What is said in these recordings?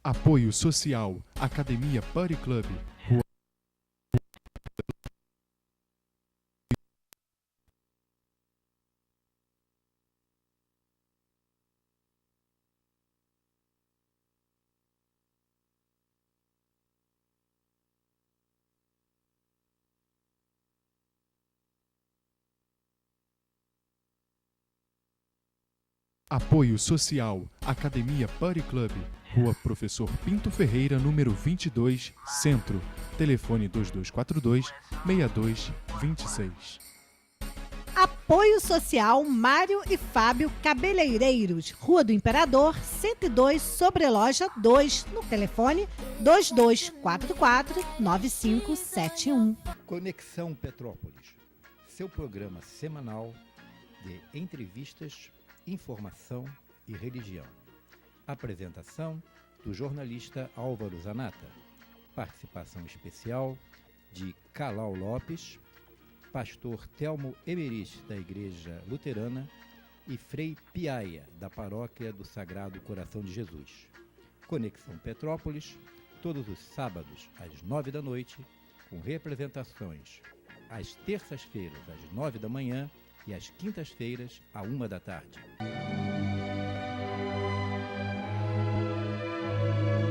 Apoio Social, Academia Buddy Club, Rua... Apoio Social, Academia Buddy Club, Rua Professor Pinto Ferreira, número 22, Centro. Telefone 2242-6226. Apoio Social Mário e Fábio Cabeleireiros, Rua do Imperador, 102, Sobreloja 2, no telefone 2244-9571. Conexão Petrópolis, seu programa semanal de entrevistas, informação e religião. Apresentação do jornalista Álvaro Zanata. Participação especial de Calau Lopes, pastor Telmo Emeris, da Igreja Luterana, e Frei Piaia, da Paróquia do Sagrado Coração de Jesus. Conexão Petrópolis, todos os sábados às 9 da noite, com representações às terças-feiras às 9 da manhã e às quintas-feiras à 1 da tarde.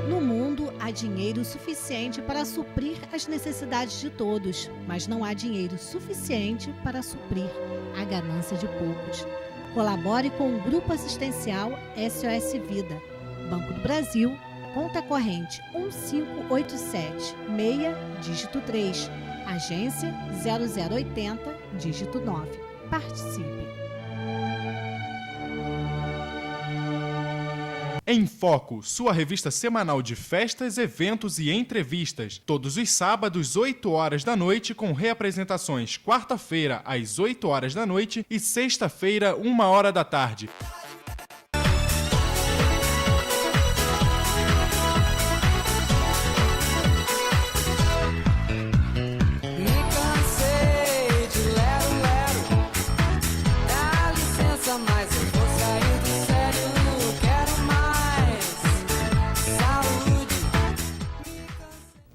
No mundo, há dinheiro suficiente para suprir as necessidades de todos, mas não há dinheiro suficiente para suprir a ganância de poucos. Colabore com o Grupo Assistencial SOS Vida. Banco do Brasil, conta corrente 1587, meia, dígito 3, agência 0080, dígito 9. Participe. Em Foco, sua revista semanal de festas, eventos e entrevistas. Todos os sábados, 8 horas da noite, com reapresentações quarta-feira, às 8 horas da noite e sexta-feira, 1 hora da tarde.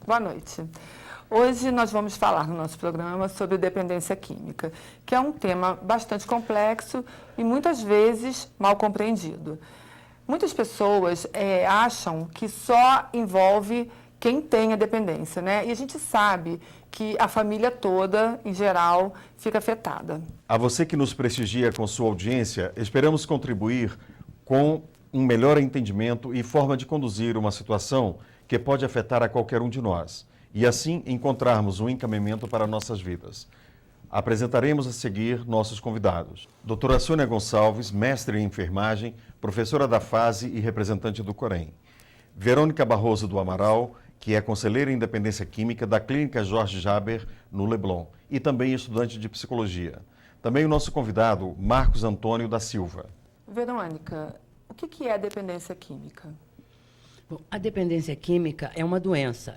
Boa noite. Hoje nós vamos falar no nosso programa sobre dependência química, que é um tema bastante complexo e muitas vezes mal compreendido. Muitas pessoas acham que só envolve quem tem a dependência, né? E a gente sabe que a família toda, em geral, fica afetada. A você que nos prestigia com sua audiência, esperamos contribuir com um melhor entendimento e forma de conduzir uma situação que pode afetar a qualquer um de nós, e assim encontrarmos um encaminhamento para nossas vidas. Apresentaremos a seguir nossos convidados. Doutora Sônia Gonçalves, mestre em enfermagem, professora da FASE e representante do Corém. Verônica Barroso do Amaral, que é conselheira em dependência química da Clínica Jorge Jaber, no Leblon, e também estudante de psicologia. Também o nosso convidado, Marcos Antônio da Silva. Verônica, o que é a dependência química? Bom, a dependência química é uma doença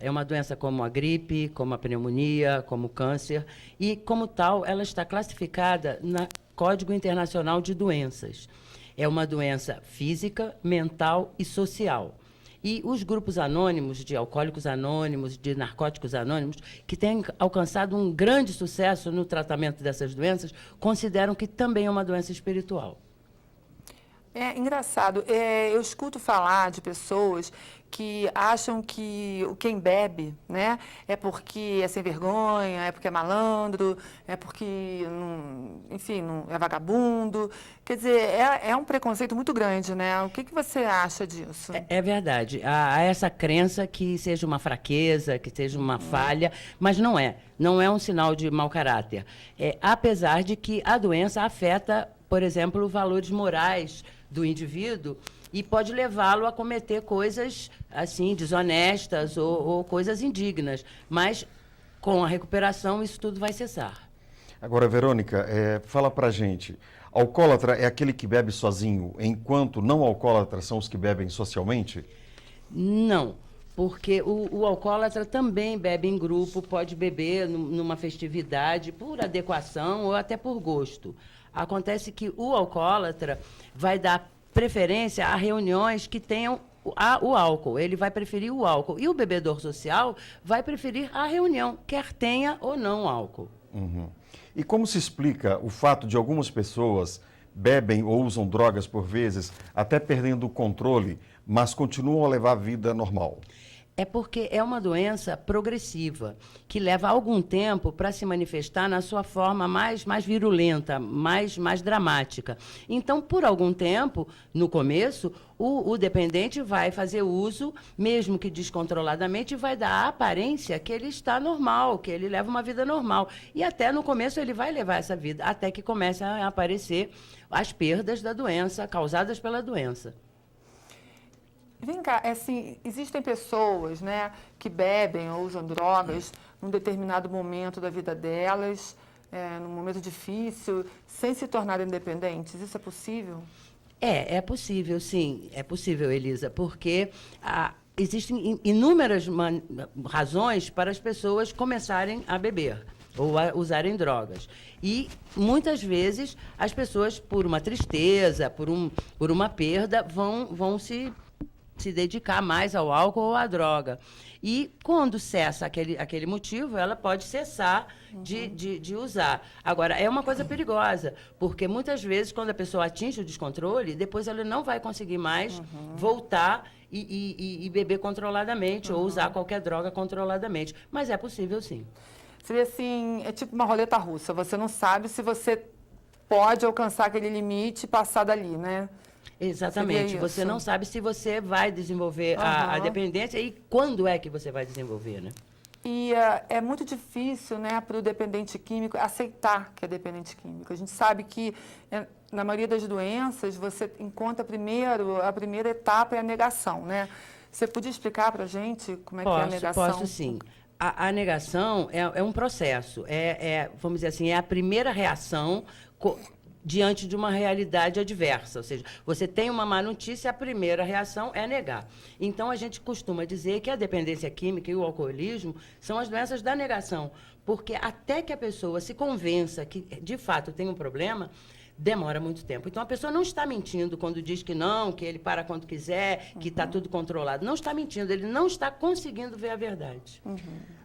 como a gripe, como a pneumonia, como o câncer, e como tal ela está classificada no Código Internacional de Doenças. É uma doença física, mental e social. E os grupos anônimos, de alcoólicos anônimos, de narcóticos anônimos, que têm alcançado um grande sucesso no tratamento dessas doenças, consideram que também é uma doença espiritual. É engraçado, eu escuto falar de pessoas que acham que quem bebe, né, é porque é sem vergonha, é porque é malandro, é porque, enfim, não é vagabundo. Quer dizer, é um preconceito muito grande, né? O que você acha disso? É verdade. Há essa crença que seja uma fraqueza, que seja uma falha, mas não é. Não é um sinal de mau caráter. Apesar de que a doença afeta, por exemplo, valores morais do indivíduo e pode levá-lo a cometer coisas assim desonestas ou coisas indignas, mas com a recuperação isso tudo vai cessar. Agora, Verônica, fala pra gente, alcoólatra é aquele que bebe sozinho, enquanto não alcoólatras são os que bebem socialmente? Não, porque o alcoólatra também bebe em grupo, pode beber numa festividade por adequação ou até por gosto. Acontece que o alcoólatra vai dar preferência a reuniões que tenham o álcool, ele vai preferir o álcool. E o bebedor social vai preferir a reunião, quer tenha ou não álcool. Uhum. E como se explica o fato de algumas pessoas bebem ou usam drogas por vezes, até perdendo o controle, mas continuam a levar a vida normal? É porque é uma doença progressiva, que leva algum tempo para se manifestar na sua forma mais virulenta, mais dramática. Então, por algum tempo, no começo, o dependente vai fazer uso, mesmo que descontroladamente, e vai dar a aparência que ele está normal, que ele leva uma vida normal. E até no começo ele vai levar essa vida, até que comecem a aparecer as perdas da doença, causadas pela doença. Vem cá, assim, existem pessoas, né, que bebem ou usam drogas num determinado momento da vida delas, num momento difícil, sem se tornarem dependentes. Isso é possível? É possível, sim. É possível, Elisa, porque existem inúmeras razões para as pessoas começarem a beber ou a usarem drogas. E, muitas vezes, as pessoas, por uma tristeza, por uma perda, vão se dedicar mais ao álcool ou à droga. E, quando cessa aquele motivo, ela pode cessar de usar. Agora, é uma coisa perigosa, porque, muitas vezes, quando a pessoa atinge o descontrole, depois ela não vai conseguir mais voltar e beber controladamente ou usar qualquer droga controladamente. Mas é possível, sim. Seria assim, é tipo uma roleta russa. Você não sabe se você pode alcançar aquele limite e passar dali, né? Exatamente. Você não sabe se você vai desenvolver a dependência e quando é que você vai desenvolver, né? E é muito difícil, né, para o dependente químico aceitar que é dependente químico. A gente sabe que, na maioria das doenças, você encontra a primeira etapa é a negação, né? Você podia explicar para a gente como é que é a negação? Posso, sim. A negação é um processo, vamos dizer assim, é a primeira reação diante de uma realidade adversa. Ou seja, você tem uma má notícia, a primeira reação é negar. Então, a gente costuma dizer que a dependência química e o alcoolismo são as doenças da negação, porque até que a pessoa se convença que, de fato, tem um problema, demora muito tempo. Então, a pessoa não está mentindo quando diz que não, que ele para quando quiser, que está tudo controlado. Não está mentindo, ele não está conseguindo ver a verdade.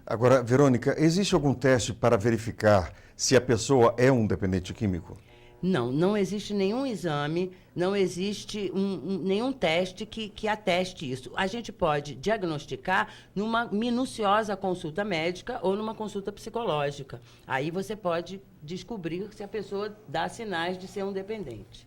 Agora, Verônica, existe algum teste para verificar se a pessoa é um dependente químico? Não existe nenhum exame, não existe nenhum teste que ateste isso. A gente pode diagnosticar numa minuciosa consulta médica ou numa consulta psicológica. Aí você pode descobrir se a pessoa dá sinais de ser um dependente.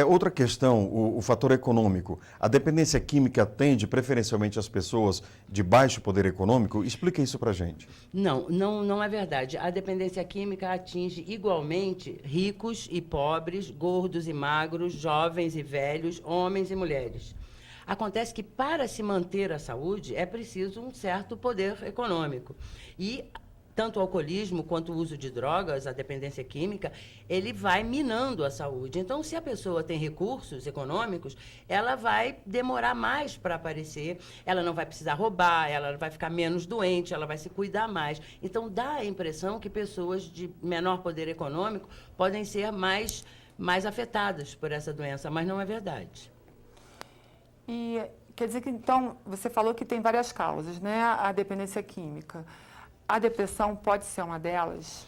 Outra questão, o fator econômico. A dependência química atende preferencialmente as pessoas de baixo poder econômico? Explica isso para a gente. Não é verdade. A dependência química atinge igualmente ricos e pobres, gordos e magros, jovens e velhos, homens e mulheres. Acontece que, para se manter a saúde, é preciso um certo poder econômico. E tanto o alcoolismo quanto o uso de drogas, a dependência química, ele vai minando a saúde. Então, se a pessoa tem recursos econômicos, ela vai demorar mais para aparecer, ela não vai precisar roubar, ela vai ficar menos doente, ela vai se cuidar mais. Então, dá a impressão que pessoas de menor poder econômico podem ser mais afetadas por essa doença, mas não é verdade. E quer dizer que, então, você falou que tem várias causas, né? A dependência química. A depressão pode ser uma delas?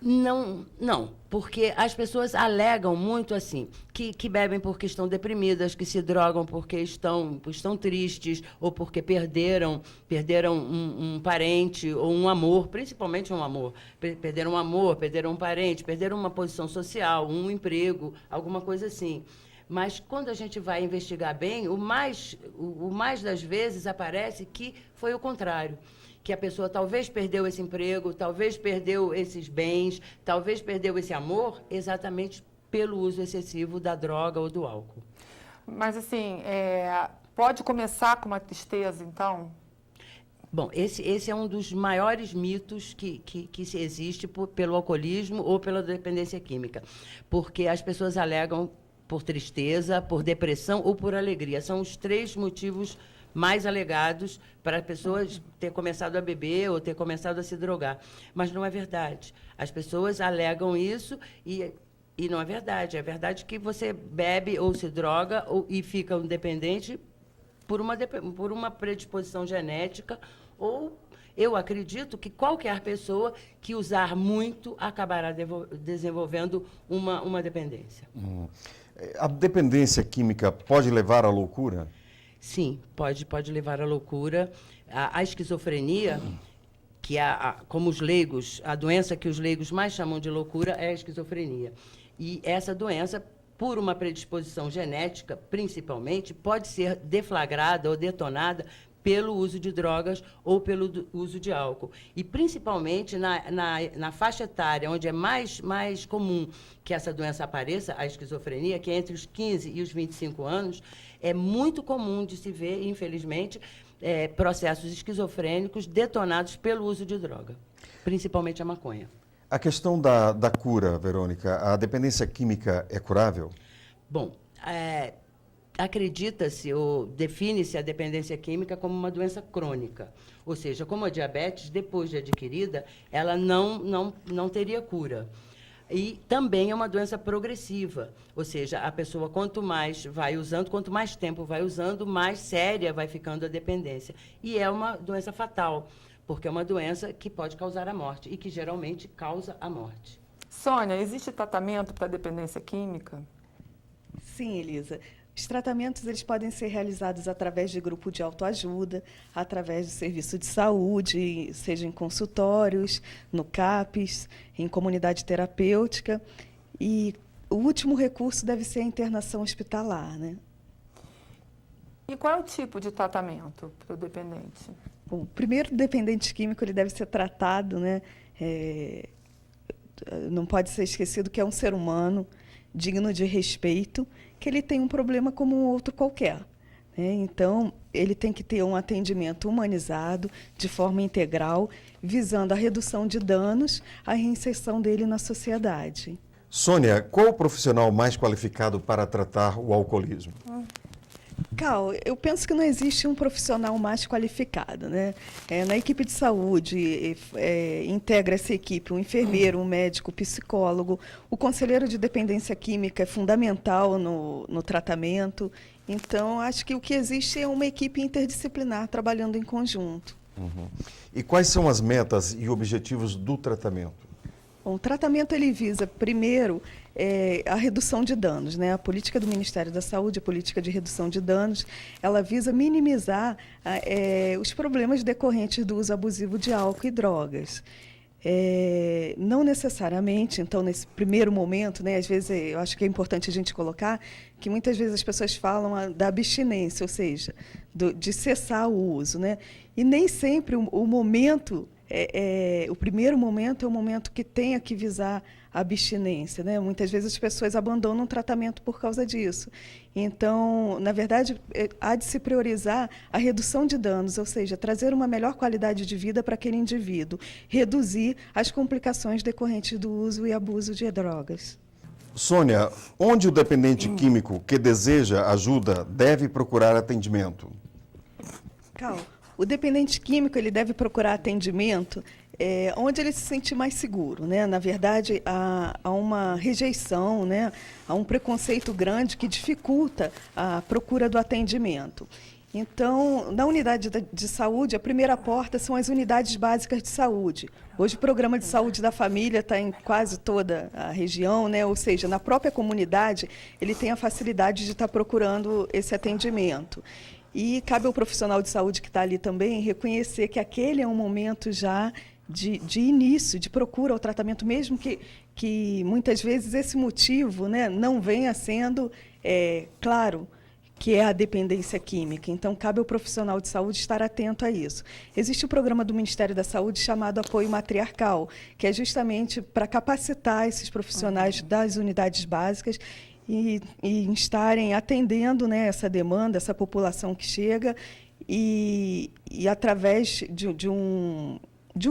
Não, porque as pessoas alegam muito assim, que bebem porque estão deprimidas, que se drogam porque estão tristes, ou porque perderam um parente ou um amor, principalmente um amor. Perderam um amor, perderam um parente, perderam uma posição social, um emprego, alguma coisa assim. Mas, quando a gente vai investigar bem, o mais das vezes aparece que foi o contrário. Que a pessoa talvez perdeu esse emprego, talvez perdeu esses bens, talvez perdeu esse amor, exatamente pelo uso excessivo da droga ou do álcool. Mas, assim, pode começar com uma tristeza, então? Bom, esse é um dos maiores mitos que se existe pelo alcoolismo ou pela dependência química. Porque as pessoas alegam por tristeza, por depressão ou por alegria. São os 3 motivos mais alegados para a pessoa ter começado a beber ou ter começado a se drogar. Mas não é verdade. As pessoas alegam isso e E não é verdade. É verdade que você bebe ou se droga e fica dependente por uma predisposição genética, ou eu acredito que qualquer pessoa que usar muito acabará desenvolvendo uma dependência. A dependência química pode levar à loucura? Sim, pode levar à loucura. A esquizofrenia, que como os leigos, a doença que os leigos mais chamam de loucura é a esquizofrenia. E essa doença, por uma predisposição genética, principalmente, pode ser deflagrada ou detonada pelo uso de drogas ou pelo uso de álcool. E, principalmente, na faixa etária, onde é mais comum que essa doença apareça, a esquizofrenia, que é entre os 15 e os 25 anos, é muito comum de se ver, infelizmente, processos esquizofrênicos detonados pelo uso de droga, principalmente a maconha. A questão da cura, Verônica, a dependência química é curável? Bom, acredita-se ou define-se a dependência química como uma doença crônica. Ou seja, como a diabetes, depois de adquirida, ela não teria cura. E também é uma doença progressiva, ou seja, a pessoa quanto mais vai usando, quanto mais tempo vai usando, mais séria vai ficando a dependência. E é uma doença fatal, porque é uma doença que pode causar a morte e que geralmente causa a morte. Sônia, existe tratamento para dependência química? Sim, Elisa. Os tratamentos eles podem ser realizados através de grupo de autoajuda, através do serviço de saúde, seja em consultórios, no CAPES, em comunidade terapêutica. E o último recurso deve ser a internação hospitalar, né? E qual é o tipo de tratamento para o dependente? Bom, primeiro, o dependente químico ele deve ser tratado, né? Não pode ser esquecido que é um ser humano digno de respeito, que ele tem um problema como um outro qualquer, né? Então, ele tem que ter um atendimento humanizado, de forma integral, visando a redução de danos, a reinserção dele na sociedade. Sônia, qual o profissional mais qualificado para tratar o alcoolismo? Cal, eu penso que não existe um profissional mais qualificado, né? Na equipe de saúde, integra essa equipe um enfermeiro, um médico, um psicólogo. O conselheiro de dependência química é fundamental no tratamento. Então, acho que o que existe é uma equipe interdisciplinar trabalhando em conjunto. Uhum. E quais são as metas e objetivos do tratamento? Bom, o tratamento ele visa, primeiro, a redução de danos, né? A política do Ministério da Saúde, a política de redução de danos, ela visa minimizar os problemas decorrentes do uso abusivo de álcool e drogas. Não necessariamente, então, nesse primeiro momento, né, às vezes eu acho que é importante a gente colocar que muitas vezes as pessoas falam da abstinência, ou seja, de cessar o uso, né? E nem sempre o momento, o primeiro momento é o momento que tenha que visar a abstinência, né? Muitas vezes as pessoas abandonam o tratamento por causa disso. Então, na verdade, há de se priorizar a redução de danos, ou seja, trazer uma melhor qualidade de vida para aquele indivíduo, reduzir as complicações decorrentes do uso e abuso de drogas. Sônia, onde o dependente químico que deseja ajuda deve procurar atendimento? Cal, o dependente químico ele deve procurar atendimento onde ele se sente mais seguro, né? Na verdade, há uma rejeição, né? Há um preconceito grande que dificulta a procura do atendimento. Então, na unidade de saúde, a primeira porta são as unidades básicas de saúde. Hoje, o programa de saúde da família está em quase toda a região, né? Ou seja, na própria comunidade, ele tem a facilidade de estar procurando esse atendimento. E cabe ao profissional de saúde que está ali também reconhecer que aquele é um momento já de início, de procura ao tratamento, mesmo que muitas vezes esse motivo, né, não venha sendo claro, que é a dependência química. Então, cabe ao profissional de saúde estar atento a isso. Existe o programa do Ministério da Saúde chamado Apoio Matriarcal, que é justamente para capacitar esses profissionais das unidades básicas e estarem atendendo, né, essa demanda, essa população que chega, e através de um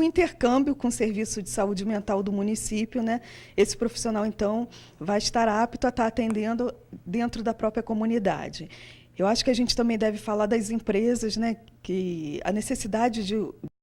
intercâmbio com o Serviço de Saúde Mental do município, né, esse profissional, então, vai estar apto a estar atendendo dentro da própria comunidade. Eu acho que a gente também deve falar das empresas, né, que a necessidade de